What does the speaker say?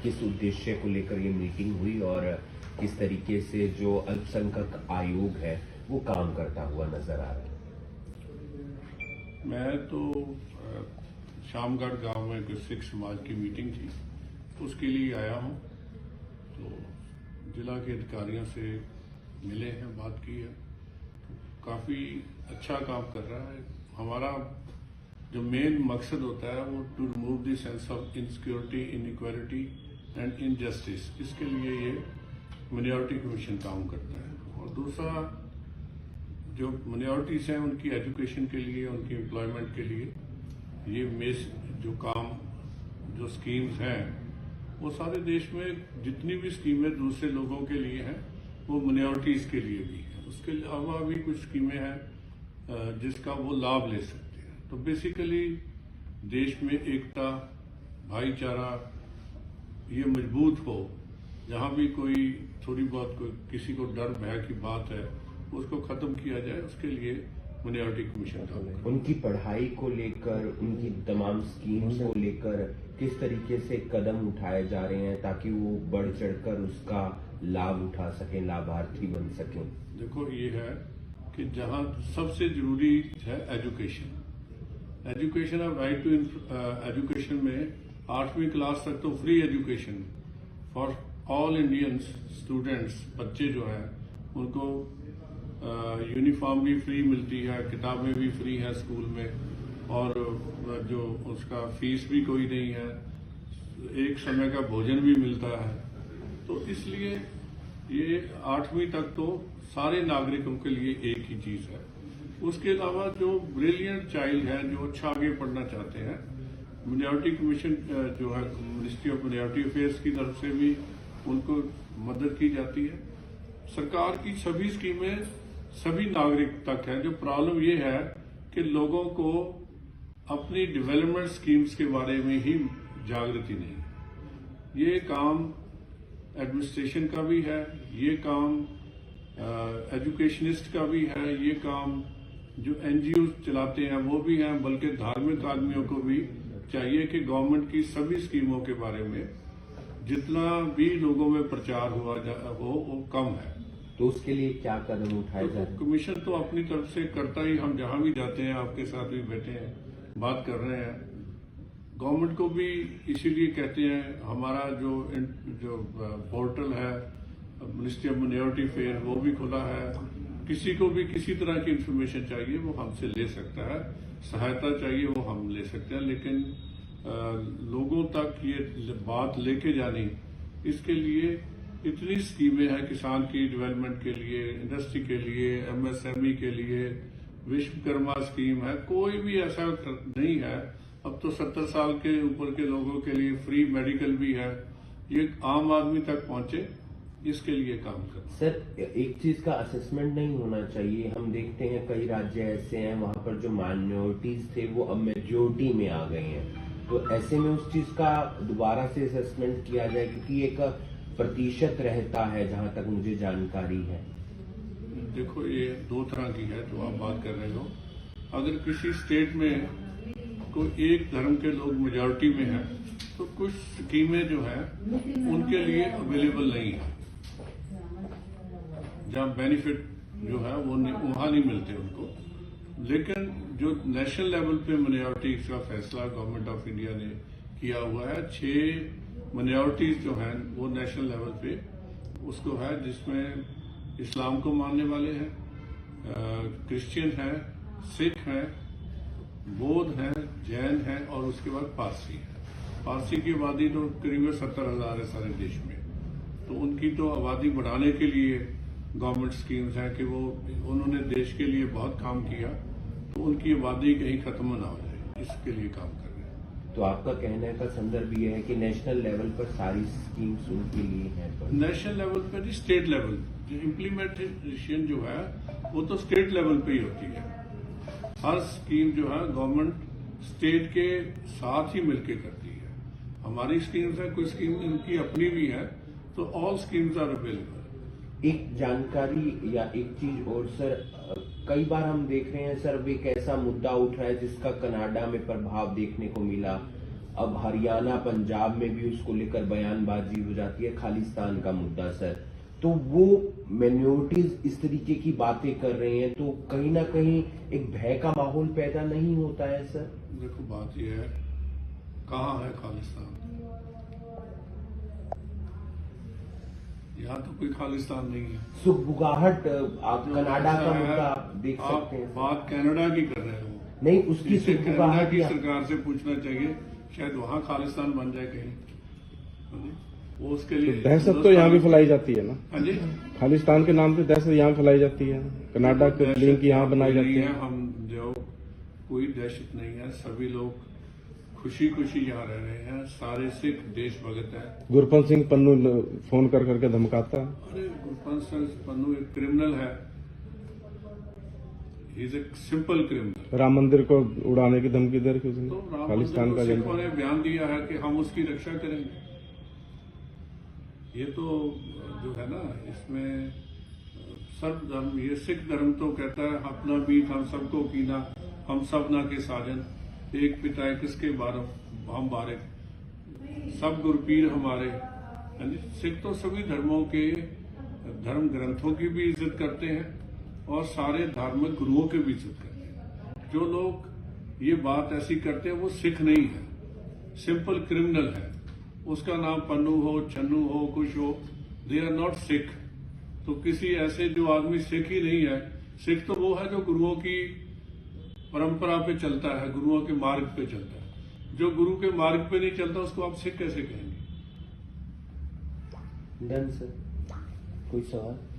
किस उद्देश्य को लेकर ये मीटिंग हुई और किस तरीके से जो अल्पसंख्यक आयोग है वो काम करता हुआ नजर आ रहा है? मैं तो शामगढ़ गांव में कोई सिख समाज की मीटिंग थी, उसके लिए आया हूं। तो जिला के अधिकारियों से मिले हैं, बात की है, काफ़ी अच्छा काम कर रहा है। हमारा जो मेन मकसद होता है वो to remove the sense of insecurity, inequality and injustice, इसके लिए ये माइनॉरिटी कमीशन काम करता है। और दूसरा, जो माइनॉरिटीज़ हैं उनकी एजुकेशन के लिए, उनकी एम्प्लॉयमेंट के लिए ये जो काम, जो स्कीम्स हैं, वो सारे देश में जितनी भी स्कीमें दूसरे लोगों के लिए हैं वो माइनॉरिटीज़ के लिए भी है। उसके अलावा भी कुछ स्कीमें हैं जिसका वो लाभ ले सकते हैं। तो बेसिकली देश में एकता, भाईचारा ये मजबूत हो, जहाँ भी कोई थोड़ी बहुत कोई किसी को डर भय की बात है उसको खत्म किया जाए, उसके लिए माइनॉरिटी कमीशन का। उनकी पढ़ाई को लेकर, उनकी तमाम स्कीम्स को लेकर किस तरीके से कदम उठाए जा रहे हैं ताकि वो बढ़ चढ़कर उसका लाभ उठा सकें, लाभार्थी बन सकें? देखो, ये है कि जहाँ सबसे जरूरी है education. Education of right to education में 8वीं क्लास तक तो free education for all Indians students, बच्चे जो हैं उनको यूनिफॉर्म भी फ्री मिलती है, किताबें भी फ्री हैं स्कूल में, और जो उसका फीस भी कोई नहीं है, एक समय का भोजन भी मिलता है। तो इसलिए ये 8वीं तक तो सारे नागरिकों के लिए एक ही चीज है। उसके अलावा जो ब्रिलियंट चाइल्ड है, जो अच्छा आगे पढ़ना चाहते हैं, माइनॉरिटी कमीशन जो है मिनिस्ट्री ऑफ माइनॉरिटी अफेयर्स की तरफ से भी उनको मदद की जाती है। सरकार की सभी स्कीमें सभी नागरिक तक है। जो प्रॉब्लम ये है कि लोगों को अपनी डेवलपमेंट स्कीम्स के बारे में ही जागृति नहीं। ये काम एडमिनिस्ट्रेशन का भी है, ये काम एजुकेशनिस्ट का भी है, ये काम जो एनजीओ चलाते हैं वो भी हैं, बल्कि धार्मिक आदमियों को भी चाहिए कि गवर्नमेंट की सभी स्कीमों के बारे में जितना भी लोगों में प्रचार हो वो कम है। तो उसके लिए क्या कदम उठाए जा रहे हैं? कमीशन तो अपनी तरफ से करता ही, हम जहां भी जाते हैं, आपके साथ भी बैठे हैं, बात कर रहे हैं। गवर्नमेंट को भी इसीलिए कहते हैं, हमारा जो पोर्टल है मिनिस्ट्री ऑफ माइनॉरिटी अफेयर वो भी खुला है। किसी को भी किसी तरह की इंफॉर्मेशन चाहिए वो हमसे ले सकता है, सहायता चाहिए वो हम ले सकते हैं। लेकिन लोगों तक ये बात लेके जानी, इसके लिए इतनी स्कीमें हैं, किसान की डेवलपमेंट के लिए, इंडस्ट्री के लिए, एमएसएमई के लिए, विश्वकर्मा स्कीम है, कोई भी ऐसा नहीं है। अब तो 70 साल के ऊपर के लोगों के लिए फ्री मेडिकल भी है। ये आम आदमी तक पहुंचे, इसके लिए काम कर। सर, एक चीज का असेसमेंट नहीं होना चाहिए? हम देखते हैं कई राज्य ऐसे हैं वहां पर जो माइनॉरिटीज थे वो अब मेजोरिटी में आ गए हैं, तो ऐसे में उस चीज का दोबारा से असेसमेंट किया जाए, क्योंकि एक प्रतिशत रहता है जहां तक मुझे जानकारी है। देखो, ये दो तरह की है जो आप बात कर रहे हो। अगर किसी स्टेट में कोई एक धर्म के लोग मेजॉरिटी में हैं तो कुछ स्कीमें जो है उनके लिए अवेलेबल नहीं है, जहाँ बेनिफिट जो है वो वहां नहीं मिलते उनको। लेकिन जो नेशनल लेवल पे माइनॉरिटीज का फैसला गवर्नमेंट ऑफ इंडिया ने किया हुआ है, 6 माइनॉरिटीज जो हैं वो नेशनल लेवल पे उसको है, जिसमें इस्लाम को मानने वाले हैं, क्रिश्चियन हैं, सिख हैं, बौद्ध हैं, जैन हैं, और उसके बाद पारसी है। पारसी की आबादी तो करीब 70,000 है सारे देश में। तो उनकी तो आबादी बढ़ाने के लिए गवर्नमेंट स्कीम्स हैं कि वो उन्होंने देश के लिए बहुत काम किया, तो उनकी आबादी कहीं खत्म ना हो जाए, इसके लिए काम कर रहे हैं। तो आपका कहने का संदर्भ ये है कि नेशनल लेवल पर सारी स्कीम्स उनके लिए हैं? नेशनल लेवल पर, स्टेट लेवल जो इम्प्लीमेंटेशन जो है वो तो स्टेट लेवल पे ही होती है। हर स्कीम जो है गवर्नमेंट स्टेट के साथ ही मिलकर करती है। हमारी स्कीम्स है, कुछ स्कीम इनकी अपनी भी है, तो ऑल स्कीम्स आर अवेलेबल। एक जानकारी या एक चीज और सर, कई बार हम देख रहे हैं सर, एक ऐसा मुद्दा उठ रहा है जिसका कनाडा में प्रभाव देखने को मिला। अब हरियाणा पंजाब में भी उसको लेकर बयानबाजी हो जाती है, खालिस्तान का मुद्दा सर। तो वो माइनॉरिटीज इस तरीके की बातें कर रहे हैं तो कहीं ना कहीं एक भय का माहौल पैदा नहीं होता है सर? देखो बात यह है, कहाँ है खालिस्तान? यहाँ तो कोई खालिस्तान नहीं है। सुगबुगाहट आप कनाडा का मुद्दा देख आप सकते हैं। बात कनाडा की कर रहे हो, नहीं, उसकी इसे कनाडा सुगबुगाहट की या- सरकार से पूछना चाहिए, शायद वहाँ खालिस्तान बन जाए कहीं। हाँ जी, वो उसके लिए दहशत तो यहाँ भी फैलाई जाती है ना, हाँ जी, खालिस्तान के नाम पे दहशत यहाँ फैलाई जाती है, कनाडा के लिंक यहाँ बनाई जाती नहीं है। हम जो कोई दहशत नहीं है, सभी लोग खुशी खुशी यहाँ रह रहे हैं, सारे सिख देशभक्त हैं। गुरपंत सिंह पन्नू फोन कर करके धमकाता है। अरे गुरपंत सिंह पन्नू एक क्रिमिनल है, he is a simple criminal. Ram मंदिर को उड़ाने की धमकी दे रखी उसने, तो राम खालिस्तान का मंदिर को एजेंडा। सिखों ने बयान दिया है कि हम उसकी रक्षा करेंगे। ये तो जो है ना, इसमें सर्वधर्म, ये सिख धर्म तो कहता है अपना बीत हम सबको कीना, हम सब ना के साजन, एक पिता किसके बारह हम बारे, सब गुरपीर हमारे। हाँ जी, सिख तो सभी धर्मों के धर्म ग्रंथों की भी इज्जत करते हैं और सारे धार्मिक गुरुओं की भी इज्जत करते हैं। जो लोग ये बात ऐसी करते हैं वो सिख नहीं है, सिंपल क्रिमिनल है। उसका नाम पन्नू हो, चन्नू हो, कुछ हो, दे आर नॉट सिख। तो किसी ऐसे जो आदमी सिख ही नहीं है, सिख तो वो है जो गुरुओं की परंपरा पे चलता है, गुरुओं के मार्ग पे चलता है। जो गुरु के मार्ग पे नहीं चलता उसको आप सिख कैसे कहेंगे? डन सर, कोई सवाल?